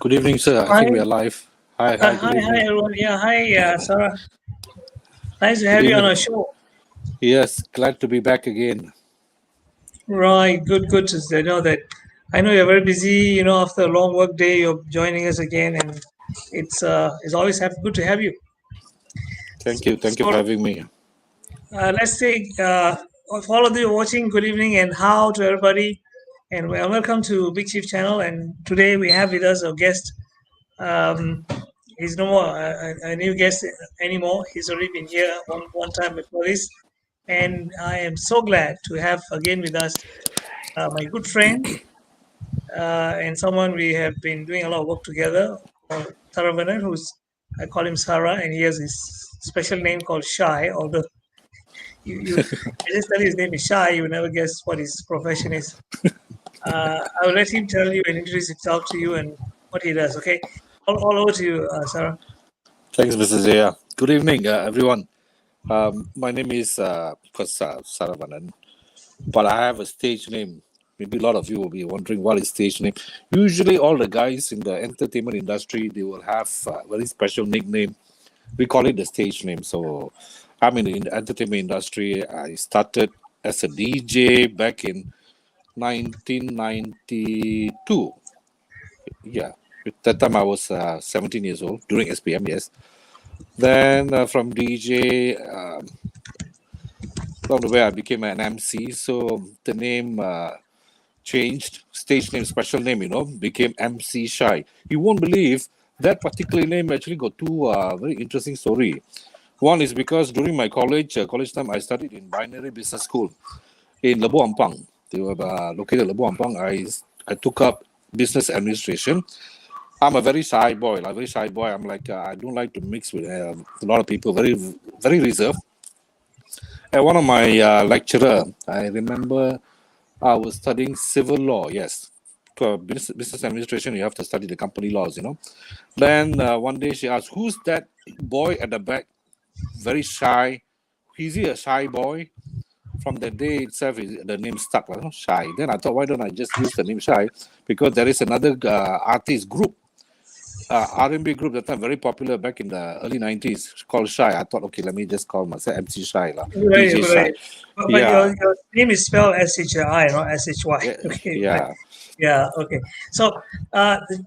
Good evening, sir. I Hi, think we are live. Hi, good hi, evening. everyone. Yeah, hi, Sarah. Nice to Good have you on evening. our show. Yes, glad to be back again. Right, good to know that. I know you're very busy. After a long work day, you're joining us again, and it's always good to have you. Thank you for So having me. let's say for all of you watching, good evening and how to everybody, and welcome to Big Chief Channel. And today we have with us a guest. Um, he's no more a new guest anymore. He's already been here one time before this. And I am so glad to have again with us my good friend and someone we have been doing a lot of work together, Saravanan, who's I call him Sarah, and he has his special name called Shai. Although I just tell you his name is Shai, you will never guess what his profession is. I will let him tell you and introduce himself to you and what he does. Okay, all over to you, Sarah. Thanks, Mrs. Zaya. Good evening, everyone. My name is, of course, Saravanan, but I have a stage name. Maybe a lot of you will be wondering what is stage name. Usually, all the guys in the entertainment industry they will have a very special nickname. We call it the stage name. So, I'm in the entertainment industry. I started as a DJ back in 1992. Yeah, at that time I was 17 years old during SPM. Yes. Then from DJ, along the way I became an MC. So the name changed, stage name, special name, became MC Shy. You won't believe that particular name actually got two very interesting story. One is because during my college time, I studied in Binary Business School in Lebu Ampang. They were located in Lebu Ampang. I took up business administration. I'm a very shy boy, like very shy boy. I'm like I don't like to mix with a lot of people. Very reserved. And one of my lecturer, I remember I was studying civil law. Yes, to business administration, you have to study the company laws. Then one day she asked, "Who's that boy at the back? Very shy. Is he a shy boy?" From that day itself, the name stuck. Shy. Then I thought, why don't I just use the name Shy? Because there is another artist group R&B group that time very popular back in the early 90s called Shy. I thought, okay, let me just call myself MC Shy, lah, Right, DJ Shy. right. But Yeah, your name is spelled SHI, not SHY. yeah, Okay, right. yeah. Yeah, okay. So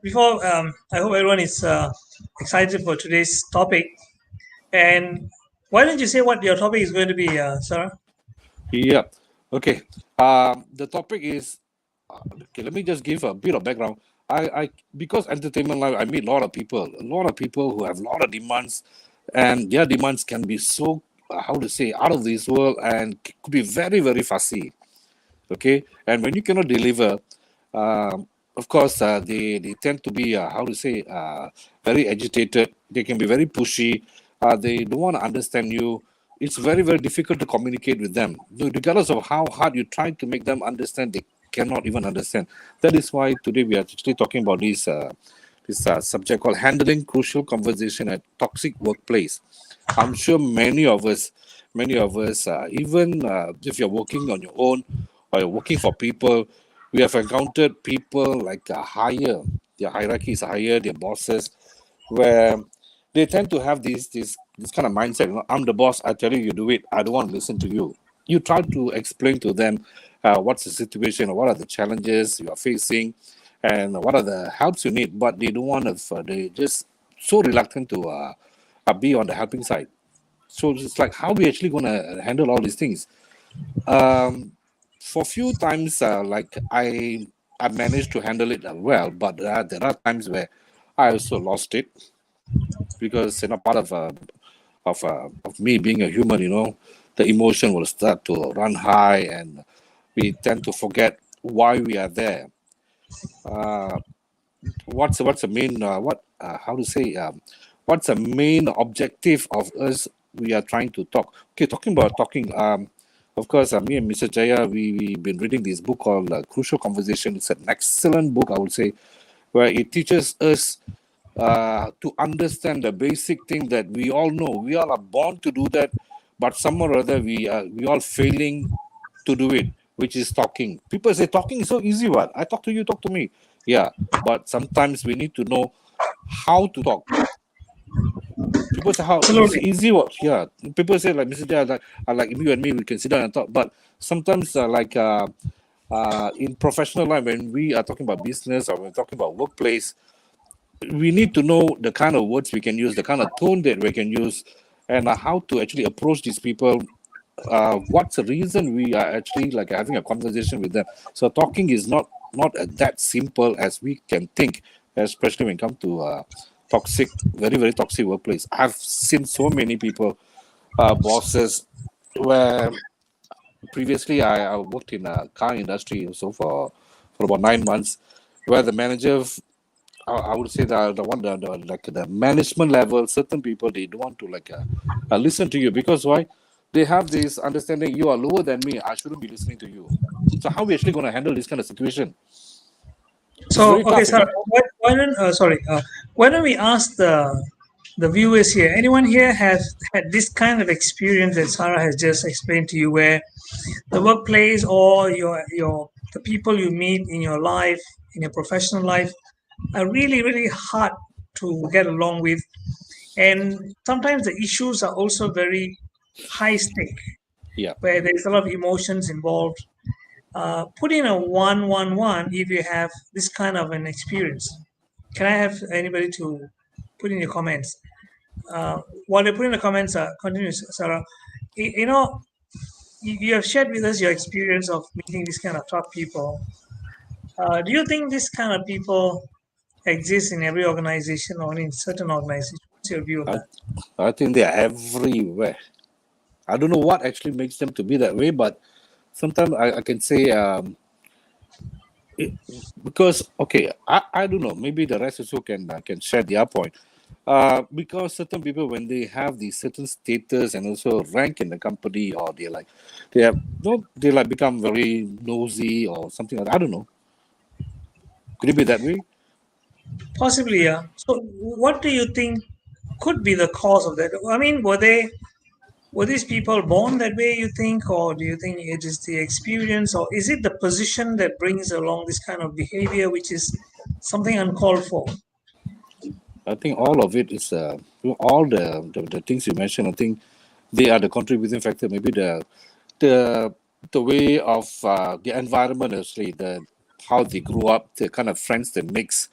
before I hope everyone is excited for today's topic. And why don't you say what your topic is going to be, Sarah? Yeah. Okay. The topic is okay. Let me just give a bit of background. I because entertainment life, I meet a lot of people who have a lot of demands, and their demands can be so how to say out of this world and could be very fussy. Okay, and when you cannot deliver, of course, they tend to be how to say very agitated. They can be very pushy. They don't want to understand you. It's very difficult to communicate with them. Regardless of how hard you try to make them understand, they cannot even understand. That is why today we are actually talking about this subject called handling crucial conversation at toxic workplace. I'm sure many of us, even if you're working on your own or you're working for people, we have encountered people like higher, their hierarchy is higher, their bosses, where they tend to have this kind of mindset. I'm the boss. I tell you, you do it. I don't want to listen to you. You try to explain to them what's the situation or what are the challenges you are facing, and what are the helps you need. But they don't want to. They just so reluctant to be on the helping side. So it's like how we actually going to handle all these things. Um, for few times, like I managed to handle it well, but there are times where I also lost it because part of me being a human, the emotion will start to run high, and we tend to forget why we are there. Uh, what's the main what how to say what's the main objective of us we are trying to talk. Okay, talking about talking. Of course, me and Mr. Jaya, we've been reading this book called Crucial Conversation. It's an excellent book, I would say, where it teaches us to understand the basic thing that we all know. We all are born to do that, but somehow or other we all failing to do it, which is talking. People say talking is so easy. What I talk to you, talk to me. Yeah, but sometimes we need to know how to talk. People say how it's Absolutely. easy what, yeah. People say like Mr. J, like you and me, we can sit down and talk. But sometimes in professional life, when we are talking about business or we're talking about workplace, we need to know the kind of words we can use, the kind of tone that we can use, and how to actually approach these people. What's the reason we are actually like having a conversation with them? So talking is not that simple as we can think, especially when it comes to toxic, very very toxic workplace. I've seen so many people, bosses, where previously I worked in a car industry also for about 9 months, where the manager, I would say that the management level, certain people they don't want to listen to you because why? They have this understanding you are lower than me. I shouldn't be listening to you. So how are we actually going to handle this kind of situation? It's So, very okay, tough, you sir, know. why don't we ask the viewers here? Anyone here has had this kind of experience that Sarah has just explained to you, where the workplace or your the people you meet in your life, in your professional life, are really really hard to get along with, and sometimes the issues are also very high stake, Yeah, where there's a lot of emotions involved. Put in a 111 if you have this kind of an experience. Can I have anybody to put in your comments? While they put in the comments, continue, Sarah. You know, you have shared with us your experience of meeting this kind of top people. Do you think this kind of people exist in every organization or in certain organizations? What's your view of I that? I think they are everywhere. I don't know what actually makes them to be that way, but sometimes I can say it, because okay, I don't know. Maybe the rest also can share their point. Because certain people, when they have the certain status and also rank in the company, or they have no, they like become very nosy or something like that. I don't know. Could it be that way? Possibly, yeah. So, what do you think could be the cause of that? I mean, were these people born that way, you think, or do you think it is the experience, or is it the position that brings along this kind of behavior, which is something uncalled for? I think all of it is all the things you mentioned. I think they are the contributing factor. Maybe the the way of the environment, actually, the how they grew up, the kind of friends they mix,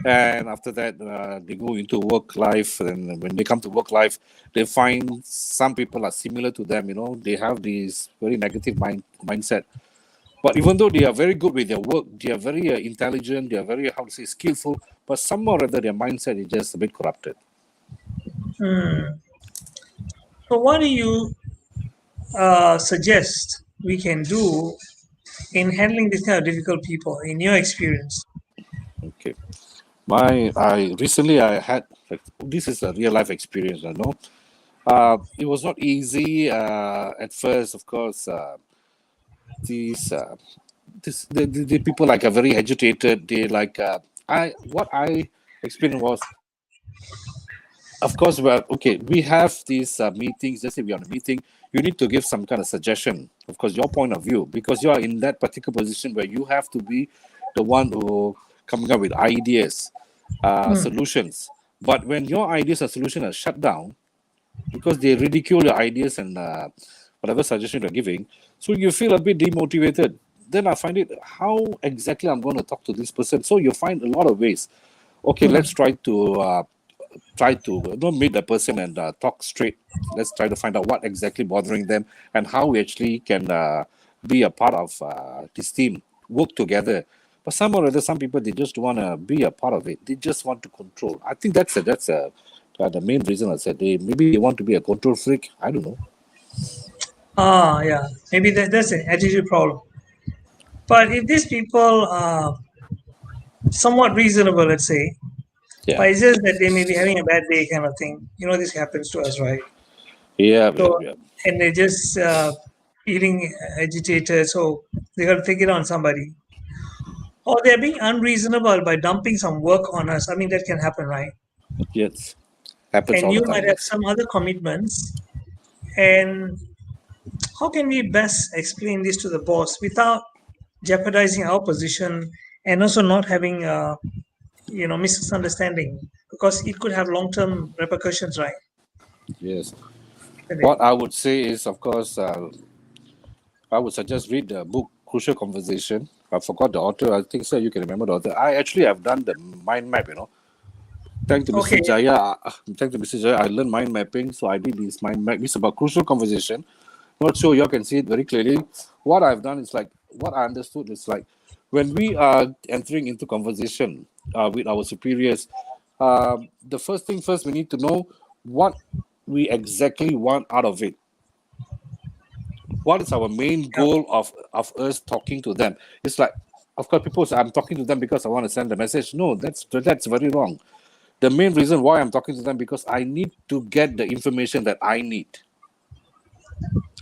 and after that they go into work life, and when they come to work life, they find some people are similar to them. You know, they have this very negative mindset. But even though they are very good with their work, they are very intelligent, they are very, how to say, skillful, but somehow or other their mindset is just a bit corrupted. Hmm. So, what do you suggest we can do in handling this kind of difficult people, in your experience? Okay. I recently I had like, this is a real life experience, I know. It was not easy at first, of course. These the people like are very agitated. They like I what I experienced was, of course, well, okay, we have these meetings. Let's say we're on a meeting, you need to give some kind of suggestion, of course, your point of view, because you are in that particular position where you have to be the one who coming up with ideas, Hmm. solutions. But when your ideas and solutions are shut down because they ridicule your ideas and whatever suggestion you're giving, so you feel a bit demotivated. Then I find it how exactly I'm going to talk to this person. So you find a lot of ways. Okay, let's try to don't meet the person and talk straight. Let's try to find out what exactly bothering them and how we actually can be a part of this team, work together. But some or other, some people they just want to be a part of it. They just want to control. I think that's the main reason I said they maybe they want to be a control freak. I don't know. Yeah, maybe that's an attitude problem. But if these people are somewhat reasonable, let's say, Yeah, but it's just that they may be having a bad day kind of thing. You know, this happens to us, right? yeah, yeah, So, yeah. and they're just feeling agitated, so they got to take it on somebody. Or they're being unreasonable by dumping some work on us. I mean, that can happen, right? Yes, happens And all the you might time. have Yes. some other commitments. And how can we best explain this to the boss without jeopardizing our position and also not having misunderstanding, because it could have long-term repercussions, right? Yes. Isn't it? What I would say is, of course, I would suggest read the book Crucial Conversation. I forgot the author. I think, sir, you can remember the author. I actually have done the mind map, Thanks to Mr. Okay. Jaya. Thanks to Mr. Jaya, I learned mind mapping. So I did this mind map. It's about crucial conversation. Not sure you all can see it very clearly. What I've done is like, what I understood is like, when we are entering into conversation with our superiors, the first thing first, we need to know what we exactly want out of it. What is our main goal of us talking to them? It's like, of course, people say, I'm talking to them because I want to send a message. No, that's very wrong. The main reason why I'm talking to them because I need to get the information that I need.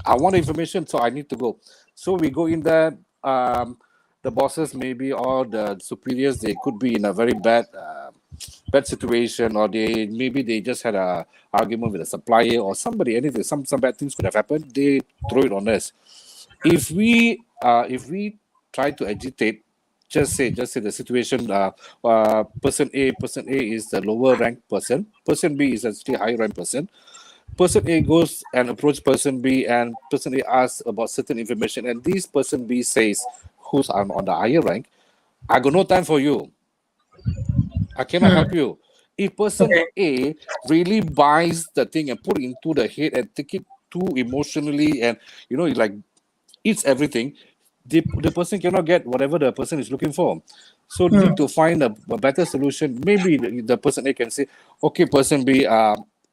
I want information, so I need to go. So we go in there. The bosses, maybe, or the superiors, they could be in a very bad situation, or they just had a argument with a supplier or somebody. Anything, some bad things could have happened. They throw it on us. If we try to agitate, just say the situation. Person A is the lower ranked person. Person B is actually a higher ranked person. Person A goes and approach person B, and person A asks about certain information, and this person B says, who's on the higher rank, I got no time for you. I cannot help you. If person Okay. A really buys the thing and put it into the head and take it too emotionally, and like eats everything, the person cannot get whatever the person is looking for. So need to find a better solution. Maybe the person A can say, okay, person B,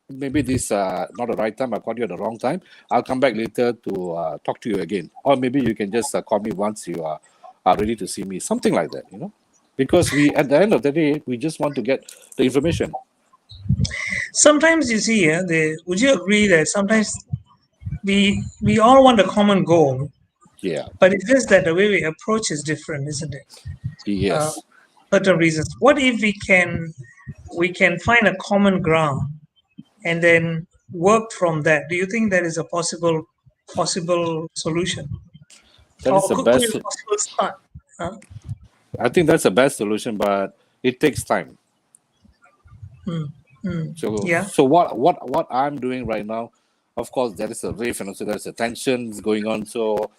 maybe this not the right time. I called you at the wrong time. I'll come back later to talk to you again. Or maybe you can just call me once you are ready to see me. Something like that, Because at the end of the day, we just want to get the information. Sometimes you see, would you agree that sometimes we all want a common goal, Yeah. but it's just that the way we approach is different, isn't it? Yes. Certain reasons. What if we can find a common ground and then work from that? Do you think that is a possible solution, That is or the could be best. a possible start? Huh? I think that's the best solution, but it takes time. So Yeah. so what I'm doing right now, of course, there is a riff and also there's a tensions going on. So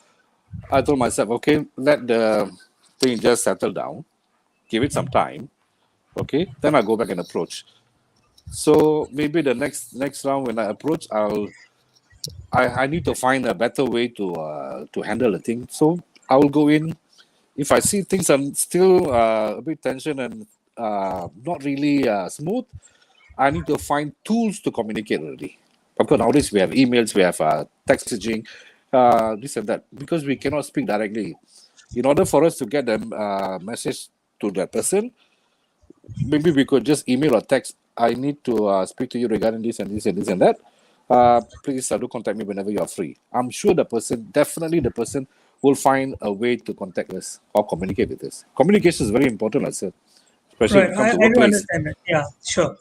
I told myself, okay, let the thing just settle down, give it some time. Okay, then I go back and approach. So maybe the next round when I approach, I need to find a better way to handle the thing. So I will go in. If I see things are still a bit tension and not really smooth, I need to find tools to communicate already. Of course, nowadays we have emails, we have text messaging, this and that, because we cannot speak directly. In order for us to get the message to that person, maybe we could just email or text. I need to speak to you regarding this and this and this and that. Please do contact me whenever you are free. I'm sure definitely the person will find a way to contact us or communicate with us. Communication is very important, I said, especially when Right. it I, comes to I do workplace. understand that. Yeah. Sure.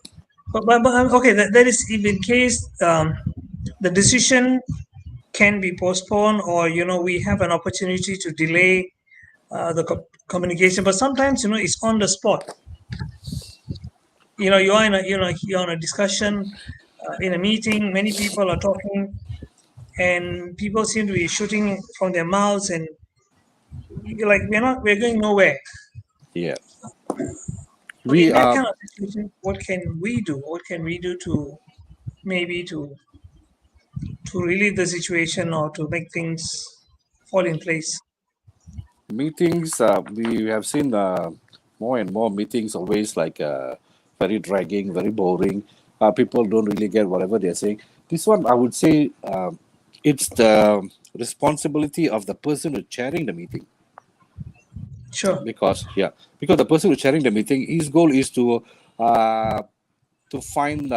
But okay. That is if in case the decision can be postponed, or we have an opportunity to delay the communication. But sometimes it's on the spot. You're in a discussion, in a meeting. Many people are talking, and people seem to be shooting from their mouths, and you're like, we're going nowhere. Yeah. So in We that are kind of situation, what can we do? What can we do to maybe to relieve the situation, or to make things fall in place? meetings, we have seen more and more meetings always like very dragging, very boring. People don't really get whatever they're saying. This one, I would say, it's the responsibility of the person who's chairing the meeting. Sure. Because the person who's chairing the meeting, his goal is uh, to find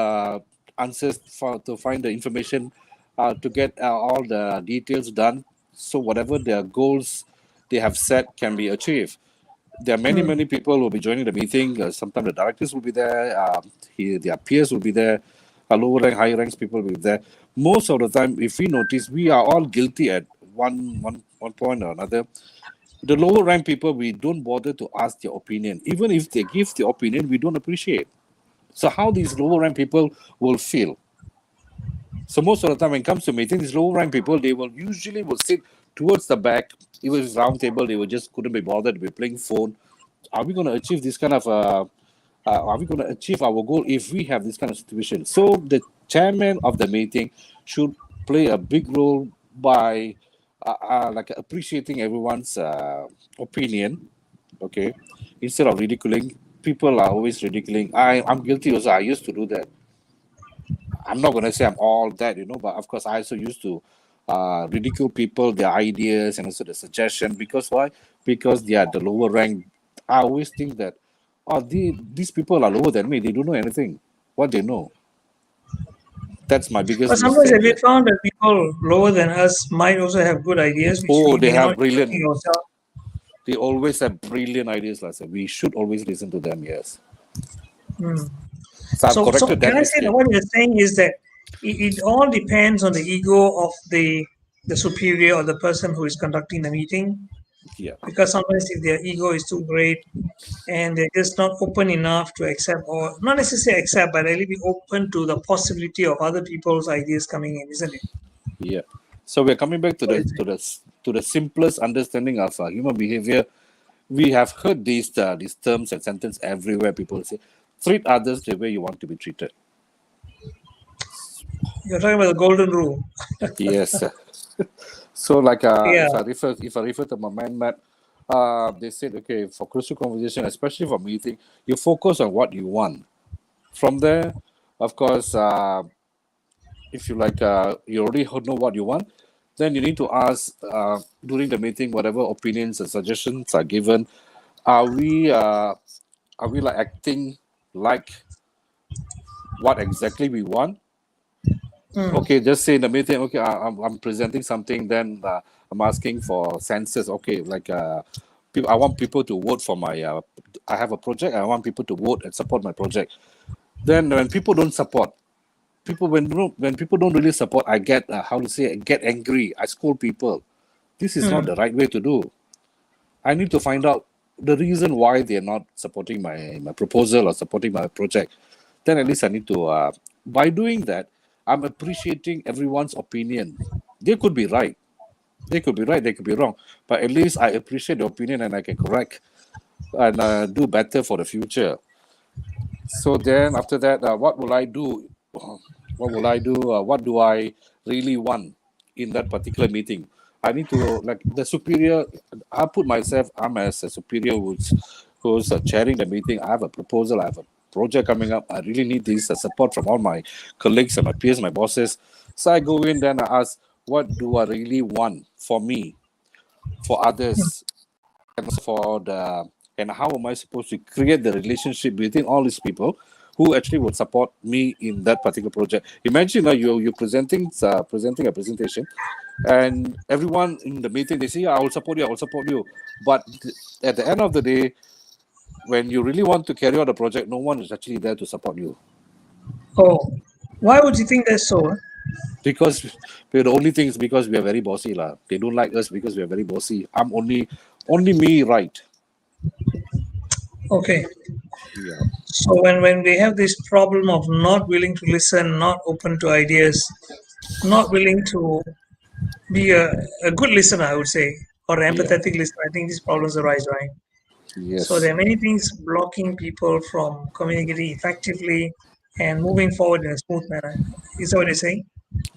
answers, to find the information, to get all the details done, so whatever their goals they have set can be achieved. There are many people who will be joining the meeting. Sometimes the directors will be there, their peers will be there, lower rank, higher ranks people will be there. Most of the time, if we notice, we are all guilty at one point or another. The lower rank people, we don't bother to ask their opinion. Even if they give their opinion, we don't appreciate. So how these lower rank people will feel? So most of the time when it comes to meeting, these lower rank people, they will usually will sit towards the back. Even if it's round table, they will just couldn't be bothered to be playing phone. Are we going to achieve this kind of are we going to achieve our goal if we have this kind of situation? So the chairman of the meeting should play a big role by like appreciating everyone's opinion. Okay, instead of ridiculing, people are always ridiculing. I'm guilty also. I used to do that. I'm not going to say I'm all that, but of course I also used to ridicule people, their ideas, and also the suggestion. Because why? Because they are the lower rank. I always think that, oh, these people are lower than me. They don't know anything. What they know? That's my But biggest sometimes mistake have you there. found that people lower than us might also have good ideas which Oh, we they may not have even think brilliant. ourselves? They always have brilliant ideas, like I said. We should always listen to them. Yes. Hmm. So I've So corrected can that I say that mistake. what you're saying is that it all depends on the ego of the superior or the person who is conducting the meeting? Yeah. Because sometimes if their ego is too great and they're just not open enough to accept, or not necessarily accept, but really be open to the possibility of other people's ideas coming in, isn't it? Yeah. So we're coming back to What the is to it? the to the simplest understanding of human behavior. We have heard these terms and sentences everywhere. People say, treat others the way you want to be treated. You're talking about the golden rule. Yes. So like Yeah. if I refer to my mind map, they said, okay, for crucial conversation, especially for meeting, you focus on what you want. From there, of course, if you like you already know what you want, then you need to ask during the meeting whatever opinions and suggestions are given. Are we uh, are we like acting like what exactly we want? Hmm. Okay, just say in the meeting, okay, I'm presenting something, then I'm asking for census. Okay, like I want people to vote for my I have a project, I want people to vote and support my project. Then when people don't support, when people don't really support, I get how to say, I get angry, I scold people. This is not Hmm. the right way to do. I need to find out the reason why they're not supporting my proposal or supporting my project. Then at least I need to, by doing that, I'm appreciating everyone's opinion. They could be right. They could be right. They could be wrong. But at least I appreciate the opinion and I can correct and do better for the future. So then after that, what will I do? What will I do? What do I really want in that particular meeting? I need to like the superior. I put myself. I'm as a superior who's chairing the meeting. I have a proposal. I have a project coming up. I really need this support from all my colleagues and my peers, my bosses. So I go in, then I ask, what do I really want for me, for others, and for the and how am I supposed to create the relationship between all these people who actually would support me in that particular project? Imagine you're presenting a presentation, and everyone in the meeting they say, yeah, I will support you, I will support you. But at the end of the day, when you really want to carry out the project, no one is actually there to support you Oh, why would you think that's so? because the only thing is because we are very bossy lah. They don't like us because we are very bossy. I'm only me right. Okay. Yeah. So when we have this problem of not willing to listen, not open to ideas, not willing to be a good listener, I would say, or an Yeah. empathetic listener, I think these problems arise, right? So Yes. there are many things blocking people from communicating effectively and moving forward in a smooth manner. Is that what you're saying?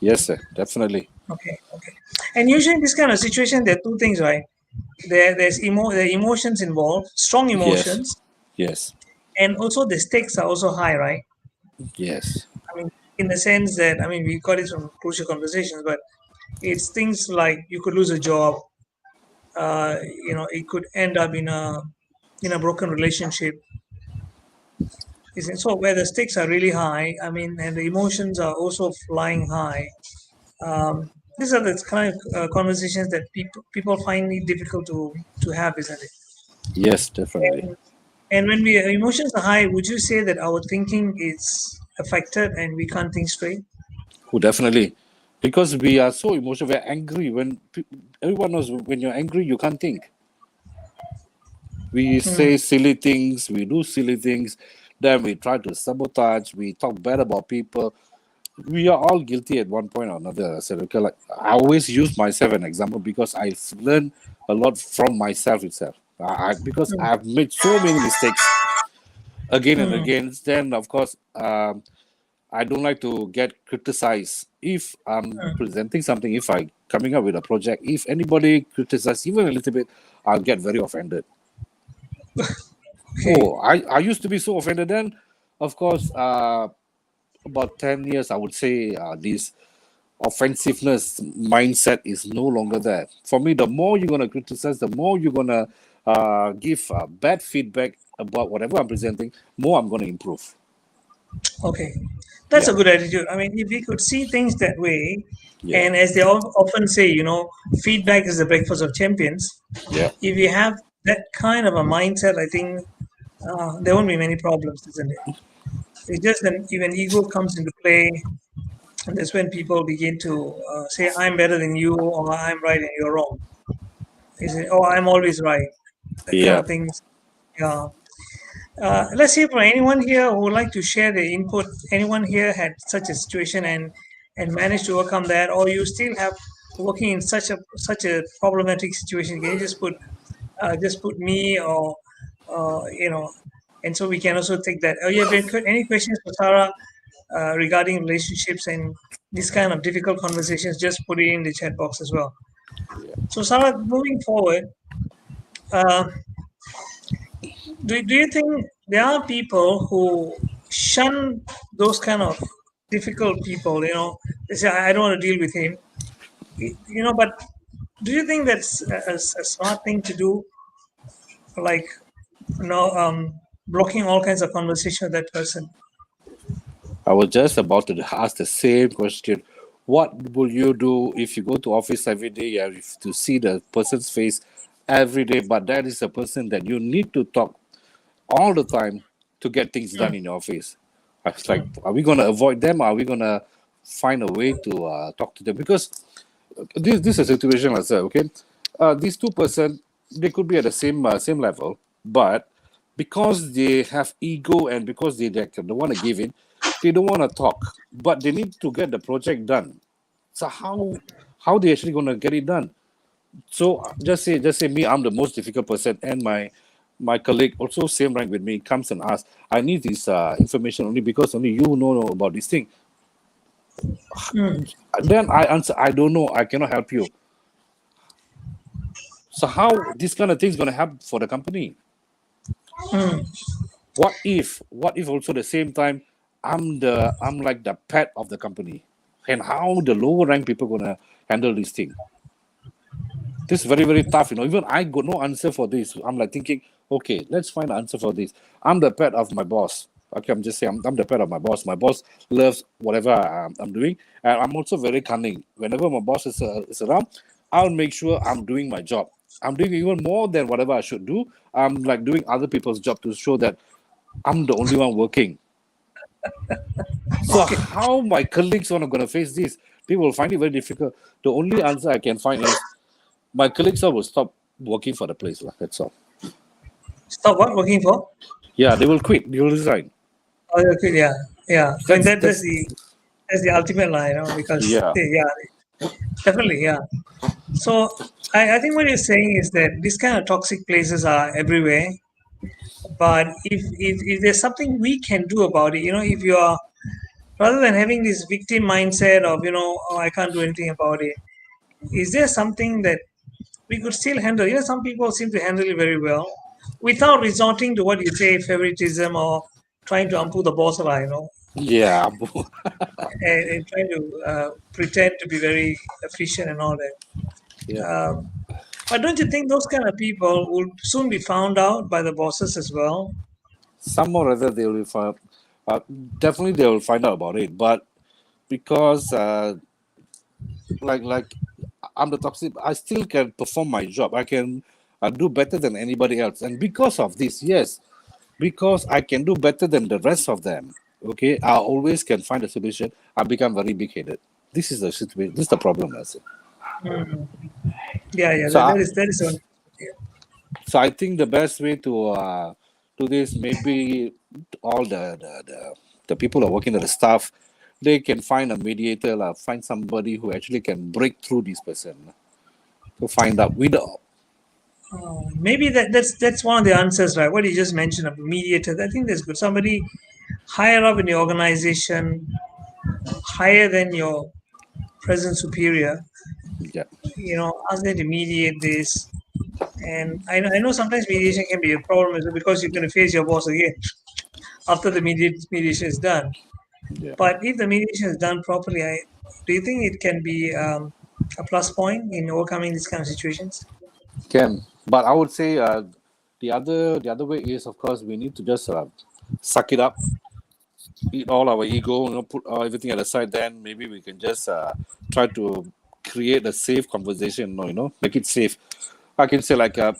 Yes, sir. Definitely. Okay, okay. And usually in this kind of situation, there are two things, right? There are emotions involved, strong Yes. emotions, Yes. and also the stakes are also high, right? Yes. I mean, in the sense that, I mean, we got it from crucial conversations, but it's things like you could lose a job, it could end up in a broken relationship. So where the stakes are really high, I mean, and the emotions are also flying high. These are the kind of conversations that people find it difficult to have, isn't it? Yes, definitely. And when we emotions are high, would you say that our thinking is affected and we can't think straight? Oh, definitely. Because we are so emotional, we're angry. Everyone knows when you're angry, you can't think. We say silly things, we do silly things, then we try to sabotage, we talk bad about people. We are all guilty at one point or another. So, okay, like I always use myself an example because I've learned a lot from myself itself. Because mm, I've made so many mistakes again and mm, again. Then, of course, I don't like to get criticized if I'm mm. presenting something. If I coming up with a project, if anybody criticizes even a little bit, I'll get very offended. Okay. Oh, I used to be so offended then. Of course, about 10 years, I would say this offensiveness mindset is no longer there. For me, the more you're going to criticize, the more you're going to give bad feedback about whatever I'm presenting, more I'm going to improve. Okay. That's Yeah, a good attitude. I mean, if we could see things that way, yeah, and as they often say, feedback is the breakfast of champions. yeah, If you have that kind of a mindset, I think there won't be many problems, isn't it? It's just that when ego comes into play, and that's when people begin to say, "I'm better than you," or "I'm right and you're wrong." Is it? "Oh, I'm always right." That kind yeah. of things. Yeah. Let's hear from anyone here who would like to share their input. Anyone here had such a situation and managed to overcome that, or you still have working in such a problematic situation? Can you just put me or and so we can also take that. Oh, you have any questions for Sarah regarding relationships and this kind of difficult conversations? Just put it in the chat box as well. So Sarah, moving forward, uh, do you think there are people who shun those kind of difficult people? They say, I don't want to deal with him. But do you think that's a smart thing to do? Like, blocking all kinds of conversation with that person. I was just about to ask the same question. What will you do if you go to office every day? You have to see the person's face every day, but that is a person that you need to talk all the time to get things Mm, done in your office. I was like, mm, are we going to avoid them? Are we going to find a way to talk to them? Because this is a situation like that, okay? These two person, they could be at the same level, but because they have ego and because they don't want to give in, they don't want to talk, but they need to get the project done. So how they actually going to get it done? So just say me, I'm the most difficult person, and my colleague also same rank with me comes and asks, I need this information only because only you know about this thing. mm, Then I answer, I don't know, I cannot help you. So how this kind of thing is going to happen for the company? mm. What if also the same time I'm like the pet of the company, and how the lower rank people gonna handle this thing? This is very, very tough. Even I got no answer for this. I'm like thinking, okay, let's find an answer for this. I'm the pet of my boss. Okay, I'm just saying, I'm the pet of my boss. My boss loves whatever I'm doing, and I'm also very cunning. Whenever my boss is around, I'll make sure I'm doing my job. I'm doing even more than whatever I should do. I'm like doing other people's job to show that I'm the only one working. So Okay. how my colleagues are going to face this? People will find it very difficult. The only answer I can find is my colleagues will stop working for the place. That's all. Stop what working for? Yeah, they will quit. They will resign. Oh, okay, yeah, yeah. I mean That's that's that's the ultimate line, because yeah. yeah, definitely, yeah. So I think what you're saying is that these kind of toxic places are everywhere. But if there's something we can do about it, if you are rather than having this victim mindset of oh, I can't do anything about it, is there something that we could still handle? Some people seem to handle it very well without resorting to what you say, favoritism, or trying to ampu the boss line, Yeah. and trying to pretend to be very efficient and all that. Yeah. But don't you think those kind of people will soon be found out by the bosses as well? Some or other they will find. Uh, Definitely they will find out about it. But because like I'm the toxic, I still can perform my job. I can do better than anybody else. And because of this, yes, because I can do better than the rest of them. Okay, I always can find a solution. I become very big headed. This is the situation. This is the problem, I say. Mm. Yeah, yeah, So that is one. Yeah. So I think the best way to do this, maybe all the people who are working at the staff, they can find a mediator, find somebody who actually can break through this person to find out with Maybe that's one of the answers, right? What you just mentioned of mediator. I think that's good. Somebody higher up in the organization, higher than your present superior, yeah. ask them to mediate this. And I know sometimes mediation can be a problem because you're going to face your boss again after the mediation is done. Yeah. But if the mediation is done properly, do you think it can be a plus point in overcoming these kind of situations? Can, but I would say the other way is, of course, we need to just suck it up, eat all our ego, put everything at the side. Then maybe we can just try to create a safe conversation. Make it safe. I can say like I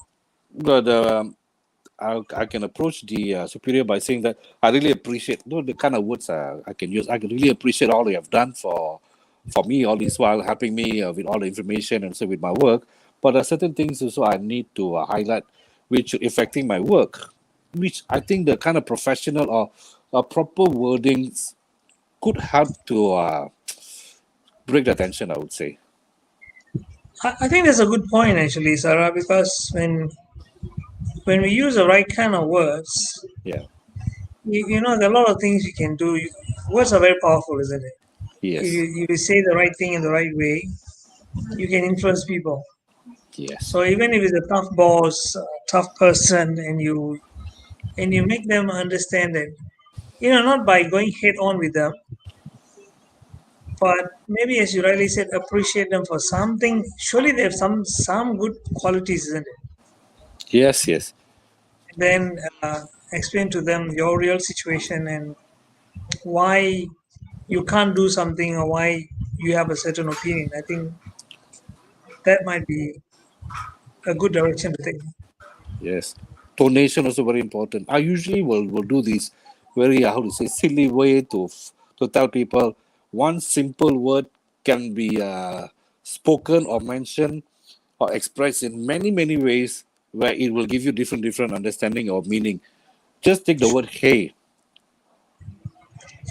can approach the superior by saying that I really appreciate the kind of words I can use. I can really appreciate all you have done for me all this while, helping me with all the information and so with my work. But there are certain things also I need to highlight which are affecting my work, which I think the kind of professional or proper wordings could help to break the tension, I would say. I think that's a good point actually, Sarah, because when we use the right kind of words, Yeah. there are a lot of things you can do. Words are very powerful, isn't it? Yes. If you say the right thing in the right way, you can influence people. Yes. So even if it's a tough boss, a tough person, and you make them understand that, not by going head on with them, but maybe as you rightly said, appreciate them for something. Surely they have some good qualities, isn't it? Yes. Yes. Then explain to them your real situation and why you can't do something or why you have a certain opinion. I think that might be a good direction to take. Yes. Donation also very important. I usually will do this very how to say silly way to tell people one simple word can be spoken or mentioned or expressed in many ways where it will give you different understanding or meaning. Just take the word hey.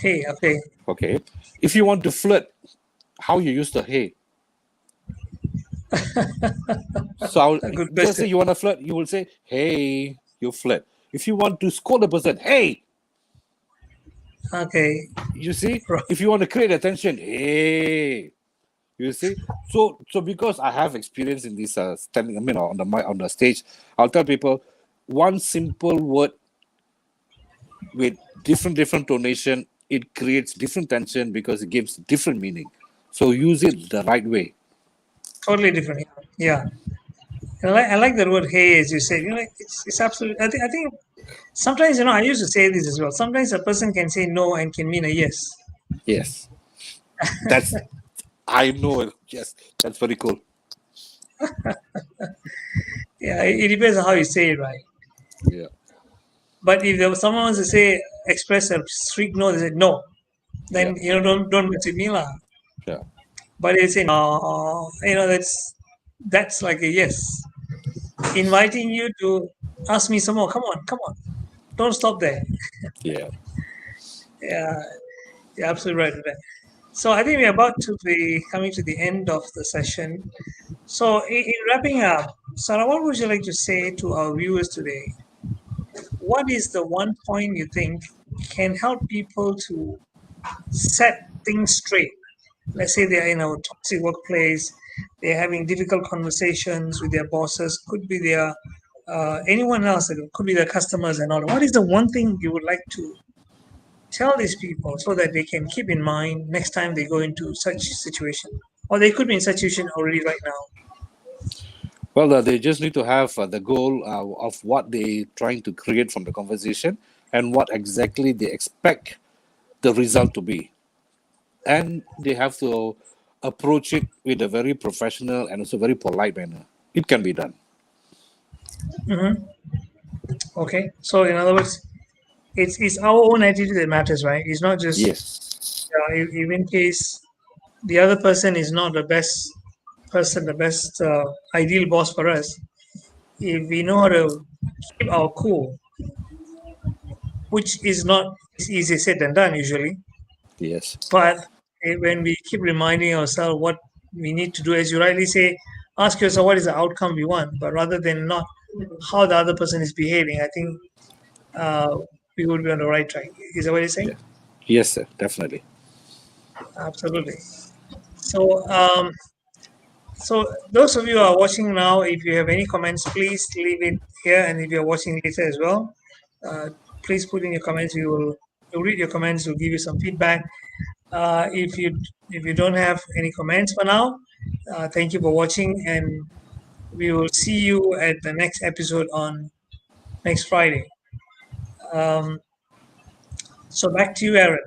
Hey, okay. Okay. If you want to flirt, how you use the hey. So A good just say question. you want to flirt, you will say hey, you flirt. If you want to scold the person, hey, Okay. you see, Right. if you want to create attention, hey, you see. So because I have experience in this standing, on the mic, on the stage, I'll tell people one simple word with different tonation, it creates different tension because it gives different meaning. So use it the right way. Totally different. Yeah. I like the word hey, as you said. It's absolutely. I think sometimes I used to say this as well. Sometimes a person can say no and can mean a yes. Yes, that's I know. Yes, that's very cool. Yeah, it depends on how you say it, right? Yeah, But if there was someone wants to say express a strict no, they say no. yeah, Then don't mess with me lah. yeah, But they say no, that's like a yes, inviting you to ask me some more. Come on, don't stop there. yeah. Yeah, you're absolutely right with that. So I think we're about to be coming to the end of the session. So in wrapping up, Sarah, what would you like to say to our viewers today? What is the one point you think can help people to set things straight? Let's say they're in a toxic workplace, they're having difficult conversations with their bosses, could be their anyone else, it could be their customers and all. What is the one thing you would like to tell these people so that they can keep in mind next time they go into such situation? Or they could be in such situation already right now. Well, they just need to have the goal of what they trying to create from the conversation and what exactly they expect the result to be, and they have to approach it with a very professional and also very polite manner. It can be done. Hmm. Okay. So in other words, it's our own attitude that matters, right? It's not just Yes. if in case the other person is not the best person, the best ideal boss for us, if we know how to keep our cool, which is not as easy said than done usually, Yes. but when we keep reminding ourselves what we need to do, as you rightly say, ask yourself what is the outcome we want, but rather than not how the other person is behaving, I think we would be on the right track. Is that what you're saying? Yeah. Yes, sir. Definitely. Absolutely. So, so those of you who are watching now, if you have any comments, please leave it here. And if you're watching later as well, please put in your comments. We'll read your comments. We'll give you some feedback. If you don't have any comments for now, thank you for watching, and we will see you at the next episode on next Friday. So back to you, Aaron.